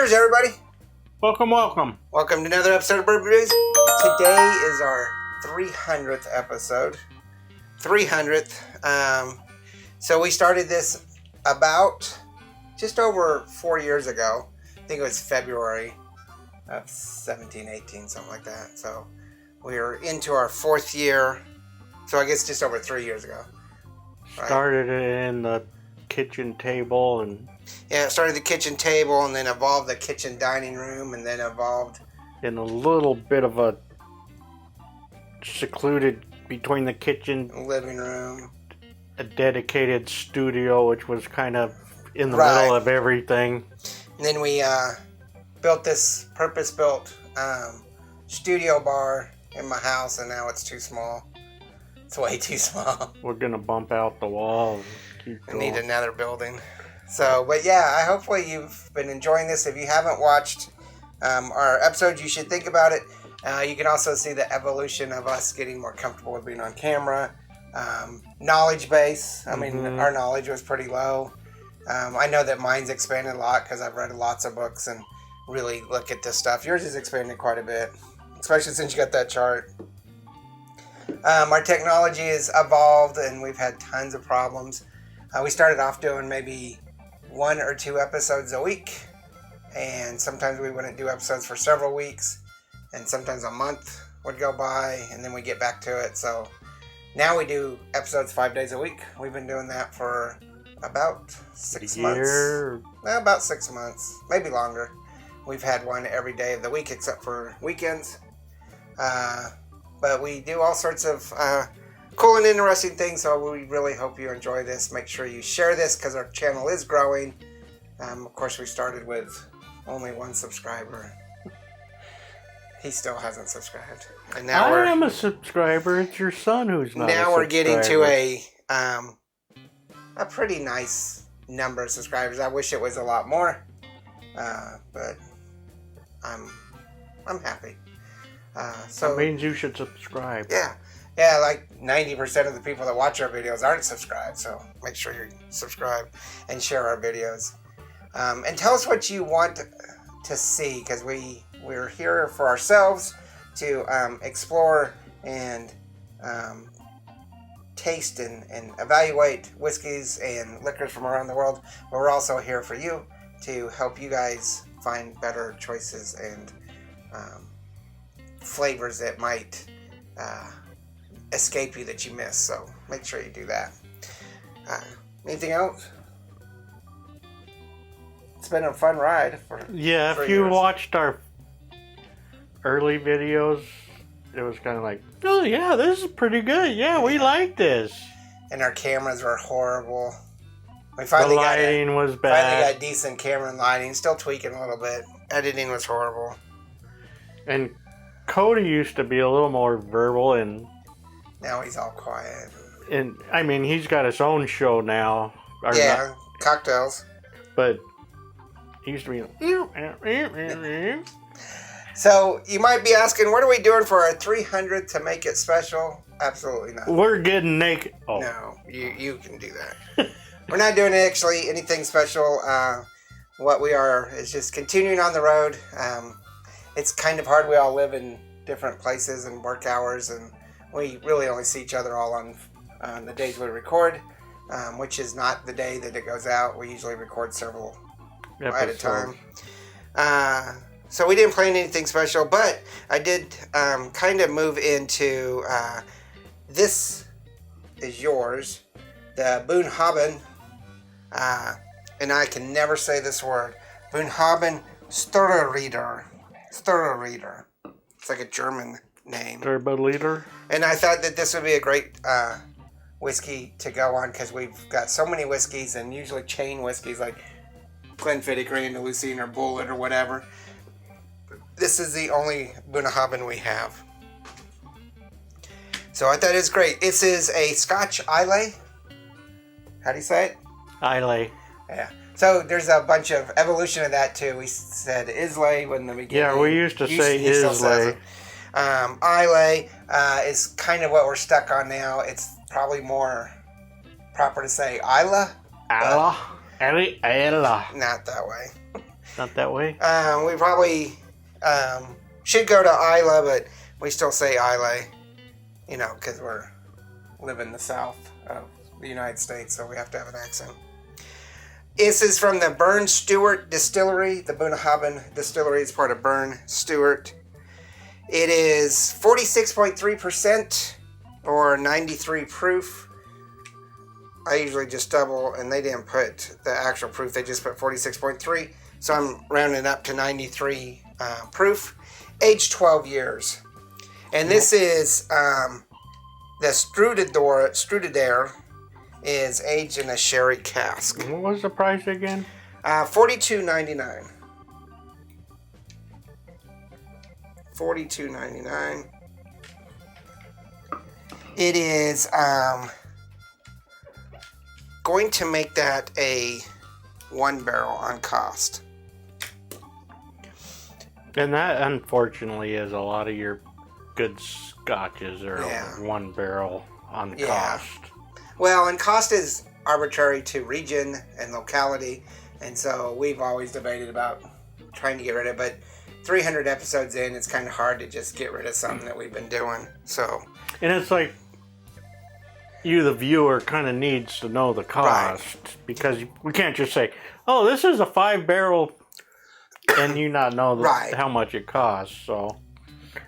Cheers, everybody. Welcome. Welcome to another episode of Bourbonandbooze. Today is our 300th episode. 300th. So we started this about just over 4 years ago. I think it was February of 17, 18, something like that. So we're into our fourth year. So I guess just over 3 years ago. Right? Started in the kitchen table and... Yeah, it started the kitchen table and then evolved the kitchen dining room and then evolved... in a little bit of a secluded between the kitchen... living room. A dedicated studio, which was kind of in the middle of everything. And then we built this purpose-built studio bar in my house, and now it's too small. It's way too small. We're going to bump out the wall and keep going. I need another building. So, but yeah, hopefully you've been enjoying this. If you haven't watched our episodes, you should think about it. You can also see the evolution of us getting more comfortable with being on camera. Knowledge base. I mean, our knowledge was pretty low. I know that mine's expanded a lot because I've read lots of books and really look at this stuff. Yours has expanded quite a bit, especially since you got that chart. Our technology has evolved and we've had tons of problems. We started off doing maybe 1 or 2 episodes a week, and sometimes we wouldn't do episodes for several weeks, and sometimes a month would go by, and then we get back to it. So now we do episodes 5 days a week. We've been doing that for about 6 months. Well, about 6 months, maybe longer. We've had one every day of the week except for weekends. But we do all sorts of cool and interesting things, so we really hope you enjoy this. Make sure you share this because our channel is growing. Of course, we started with only 1 subscriber. He still hasn't subscribed. And now I am a subscriber. It's your son who's not. Now we're getting to a pretty nice number of subscribers. I wish it was a lot more, but I'm happy. So that means you should subscribe. Yeah, like 90% of the people that watch our videos aren't subscribed, so make sure you subscribe and share our videos. And tell us what you want to see, because we're here for ourselves to explore and taste and evaluate whiskeys and liquors from around the world, but we're also here for you to help you guys find better choices and flavors that might escape you that you miss. So make sure you do that. Anything else? It's been a fun ride for if you years. watched our early videos, it was kind of like, oh yeah, this is pretty good. Yeah, we like this. And our cameras were horrible. We The lighting was bad. Finally got decent camera and lighting. Still tweaking a little bit. Editing was horrible. And Cody used to be a little more verbal, and now he's all quiet. And I mean, he's got his own show now. Cocktails. But he used to be. So you might be asking, what are we doing for our 300th to make it special? Absolutely not. We're getting naked. Oh. No, you can do that. We're not doing actually anything special. What we are is just continuing on the road. It's kind of hard. We all live in different places and work hours, and we really only see each other all on the days we record, which is not the day that it goes out. We usually record several at a time. So we didn't plan anything special, but I did kind of move into this is yours, the Bunnahabhain, and I can never say this word, Bunnahabhain Stiuireadair. Stiuireadair. It's like a German name. Turbo-liter. And I thought that this would be a great whiskey to go on because we've got so many whiskeys, and usually chain whiskeys like Glenfiddich or Andalusian or Bullet or whatever. This is the only Bunnahabhain we have. So I thought it was great. This is a Scotch Islay. How do you say it? Islay. Yeah. So there's a bunch of evolution of that too. We said Islay when the beginning. Yeah, we used to say Islay. Islay is kind of what we're stuck on now. It's probably more proper to say Isla. Isla. Not that way. Not that way? We probably should go to Islay, but we still say Islay, you know, because we're live in the south of the United States, so we have to have an accent. This is from the Burn Stewart Distillery. The Bunnahabhain Distillery is part of Burn Stewart. It is 46.3% or 93 proof. I usually just double, and they didn't put the actual proof. They just put 46.3. So I'm rounding up to 93 proof. Aged 12 years. And this is the Stiuireadair is aged in a sherry cask. What was the price again? $42.99. $42.99. It is going to make that a 1 barrel on cost. And that, unfortunately, is a lot of your good scotches are 1 barrel on cost. Well, and cost is arbitrary to region and locality, and so we've always debated about trying to get rid of it, but 300 episodes in, it's kind of hard to just get rid of something that we've been doing. So, and it's like you, the viewer, kind of needs to know the cost, because we can't just say, "Oh, this is a 5 barrel," and you not know how much it costs. So,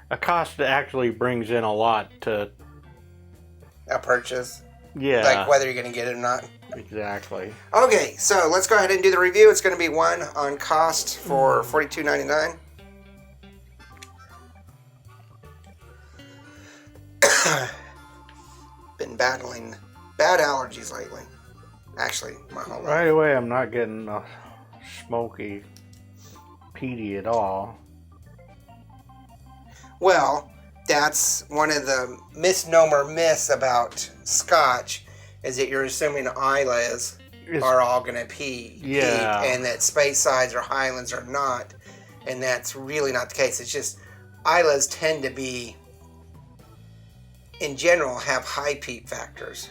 a cost that actually brings in a lot to a purchase. Yeah. Like whether you're going to get it or not. Exactly. Okay, so let's go ahead and do the review. It's going to be 1 on cost for $42.99. Been battling bad allergies lately. Actually, my whole life. Right away, I'm not getting smoky, peaty at all. Well, that's one of the misnomer myths about Scotch, is that you're assuming Isleys are all going to peat, and that Speysides or Highlands are not, and that's really not the case. It's just Isleys tend to be, in general, have high peat factors,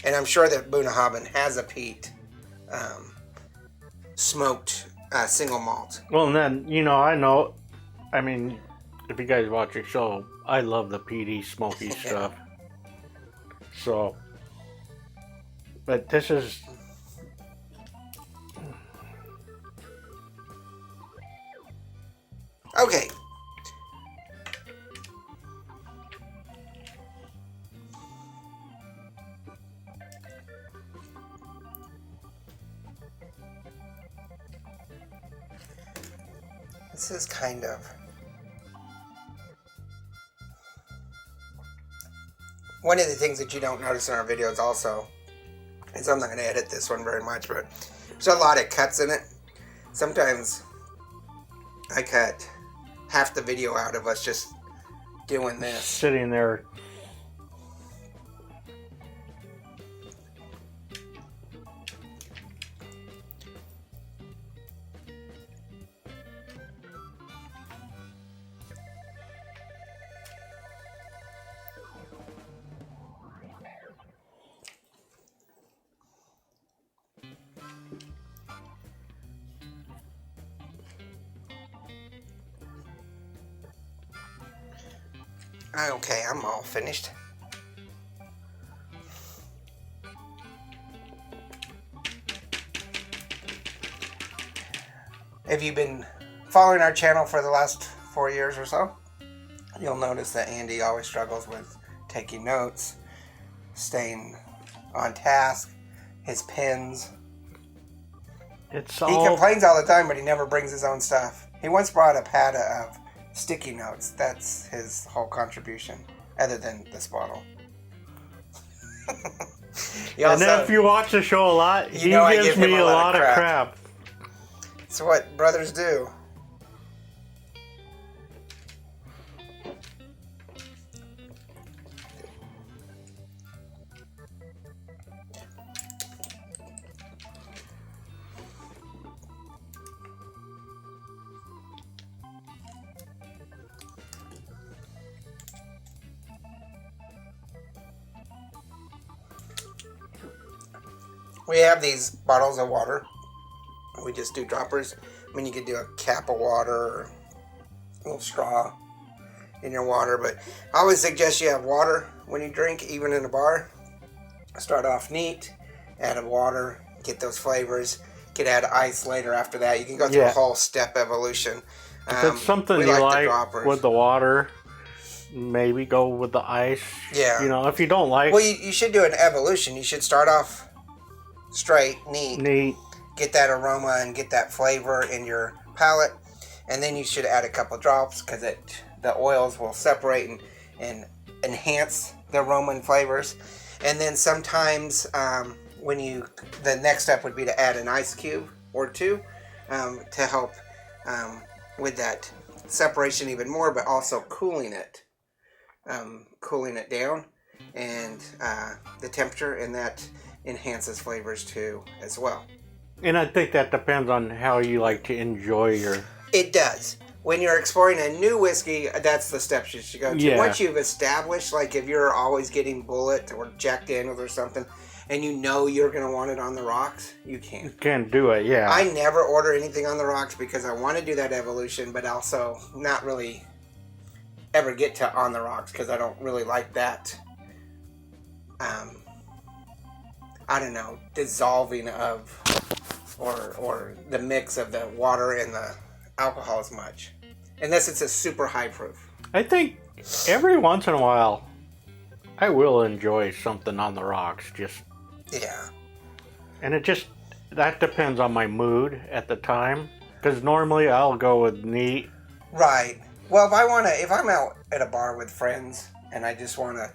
and I'm sure that Bunnahabhain has a peat smoked single malt. Well, and then I mean, if you guys watch your show, I love the peaty, smoky stuff. So, but this is okay. This is kind of one of the things that you don't notice in our videos also is I'm not going to edit this one very much, but there's a lot of cuts in it. Sometimes I cut half the video out of us just doing this. Sitting there. Okay, I'm all finished. If you've been following our channel for the last 4 years or so, you'll notice that Andy always struggles with taking notes, staying on task, his pens. He complains all the time, but he never brings his own stuff. He once brought a pad of sticky notes. That's his whole contribution, other than this bottle. And then if you watch the show a lot, he gives me a lot of crap. It's what brothers do. We have these bottles of water. We just do droppers. I mean, you could do a cap of water or a little straw in your water, but I always suggest you have water when you drink, even in a bar. Start off neat, add water, get those flavors. You could add ice later after that. You can go through a whole step evolution. If it's something you like with the water, maybe go with the ice. Yeah. You know, if you don't like... Well, you should do an evolution. You should start off straight, neat. Get that aroma and get that flavor in your palate. And then you should add a couple drops because the oils will separate and enhance the aroma and flavors. And then sometimes the next step would be to add an ice cube or two to help with that separation even more, but also cooling it down and the temperature, and that enhances flavors too as well. And I think that depends on how you like to enjoy your... It does. When you're exploring a new whiskey, that's the steps you should go to. Yeah. Once you've established, like if you're always getting Bullet or Jack Daniels or something, and you know you're going to want it on the rocks, you can. You can do it, yeah. I never order anything on the rocks because I want to do that evolution, but also not really ever get to on the rocks because I don't really like that, I don't know, dissolving of or the mix of the water and the alcohol as much. Unless it's a super high proof. I think every once in a while I will enjoy something on the rocks, just... Yeah. And that depends on my mood at the time. Because normally I'll go with neat. Right. Well, if I'm out at a bar with friends and I just want to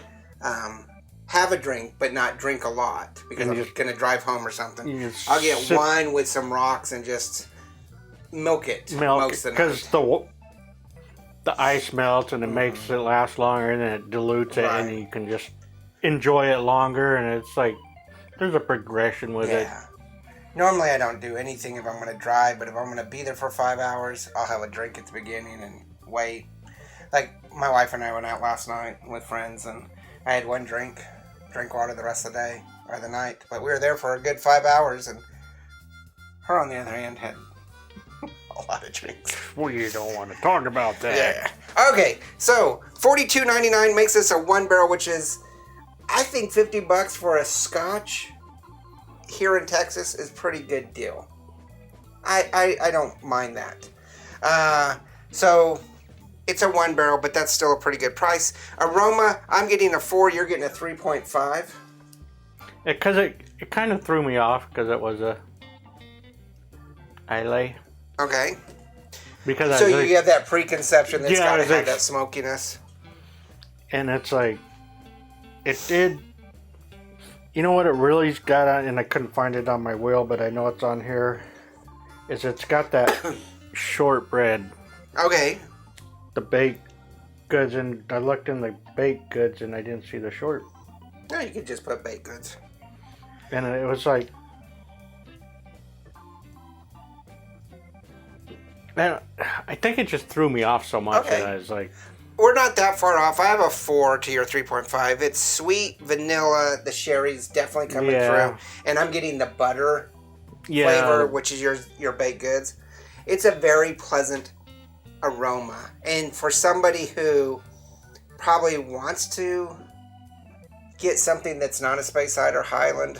have a drink, but not drink a lot because I'm just going to drive home or something, I'll get wine with some rocks and just milk it most of the night. Because the ice melts and it makes it last longer, and then it dilutes it, and you can just enjoy it longer, and it's like there's a progression with it. Normally I don't do anything if I'm going to drive, but if I'm going to be there for 5 hours, I'll have a drink at the beginning and wait. Like my wife and I went out last night with friends, and I had one drink water the rest of the day or the night, but we were there for a good 5 hours, and her on the other hand had a lot of drinks. Well, you don't want to talk about that. Yeah. Okay, so $42.99 makes this a one barrel, which is, I think, $50 for a Scotch here in Texas is pretty good deal. I don't mind that. So it's a one barrel, but that's still a pretty good price. Aroma, I'm getting a 4. You're getting a 3.5. Because it kind of threw me off because it was a Islay. Okay. Because so you have that preconception that's got to have that smokiness. And it's like, it did. You know what it really's got on, and I couldn't find it on my wheel, but I know it's on here, is it's got that shortbread. Okay. The baked goods, and I looked in the baked goods and I didn't see the short. No, you could just put baked goods. And it was like, man, I think it just threw me off so much that I was like... We're not that far off. I have a 4 to your 3.5. It's sweet, vanilla, the sherry's definitely coming through. And I'm getting the butter flavor, which is your baked goods. It's a very pleasant aroma. And for somebody who probably wants to get something that's not a Speyside or Highland,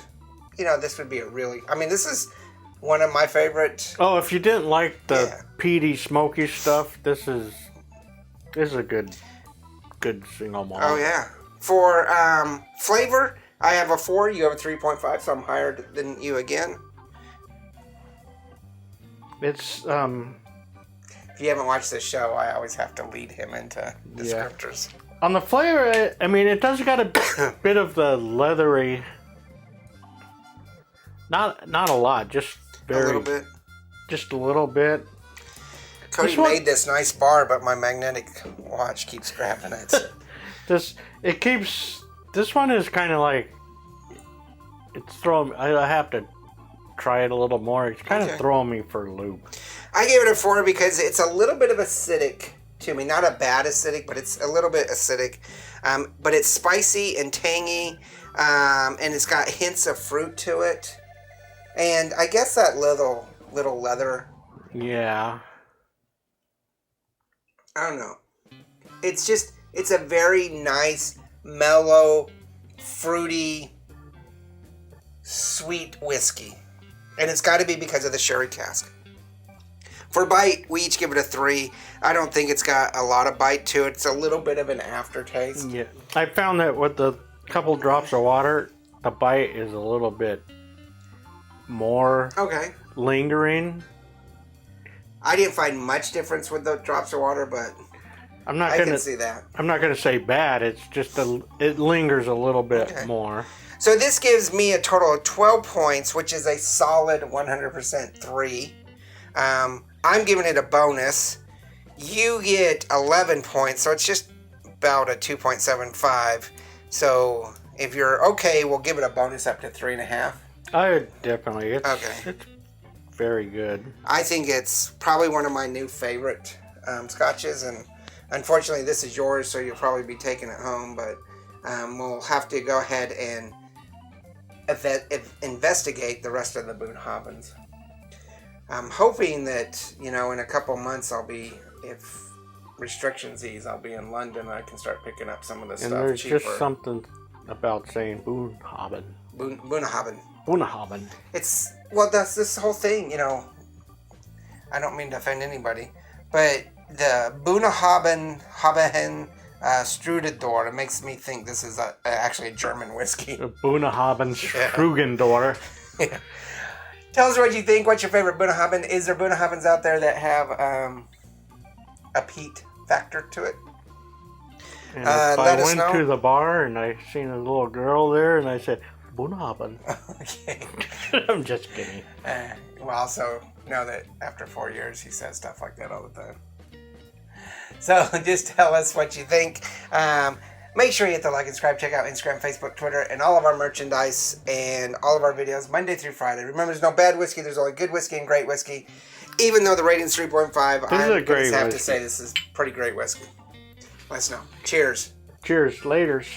this would be this is one of my favorite. Oh, if you didn't like the peaty, smoky stuff, this is a good single malt. Oh yeah. For flavor, I have a 4. You have a 3.5, so I'm higher than you again. It's If you haven't watched this show, I always have to lead him into descriptors. On the flavor, I mean, it does got a bit of the leathery. Not a lot, just a little bit. Just a little bit. Cody made this nice bar, but my magnetic watch keeps grabbing it. This one is kind of like, it's throwing. I have to try it a little more. It's kind of throwing me for a loop. I gave it a 4 because it's a little bit of acidic to me. Not a bad acidic, but it's a little bit acidic. But it's spicy and tangy, and it's got hints of fruit to it. And I guess that little leather Yeah. I don't know. It's a very nice, mellow, fruity, sweet whiskey. And it's got to be because of the sherry cask. For bite, we each give it a 3. I don't think it's got a lot of bite to it. It's a little bit of an aftertaste. Yeah. I found that with the couple drops of water, the bite is a little bit more lingering. I didn't find much difference with the drops of water, but I can see that. I'm not going to say bad. It's just it lingers a little bit more. So this gives me a total of 12 points, which is a solid 100% 3. I'm giving it a bonus. You get 11 points, so it's just about a 2.75. So if you're okay, we'll give it a bonus up to 3.5. I definitely. It's very good. I think it's probably one of my new favorite scotches, and unfortunately this is yours, so you'll probably be taking it home, but we'll have to go ahead and investigate the rest of the Bunnahabhains. I'm hoping that, in a couple months if restrictions ease, I'll be in London and I can start picking up some of the stuff there's cheaper. Just something about saying Bunnahabhain. Bunnahabhain. That's this whole thing, I don't mean to offend anybody, but the Bunnahabhain Stiuireadair, it makes me think this is actually a German whiskey. The Bunnahabhain Stiuireadair. Yeah. Tell us what you think. What's your favorite Bunnahabhain? Is there Bunnahabhains out there that have a peat factor to it? And if I went to the bar and I seen a little girl there and I said, Bunnahabhain. Okay. I'm just kidding. Well, also know that after 4 years, he says stuff like that all the time. So just tell us what you think. Make sure you hit the like and subscribe. Check out Instagram, Facebook, Twitter, and all of our merchandise and all of our videos Monday through Friday. Remember, there's no bad whiskey. There's only good whiskey and great whiskey. Even though the rating's 3.5, I have to say this is pretty great whiskey. Let us know. Cheers. Cheers. Laters.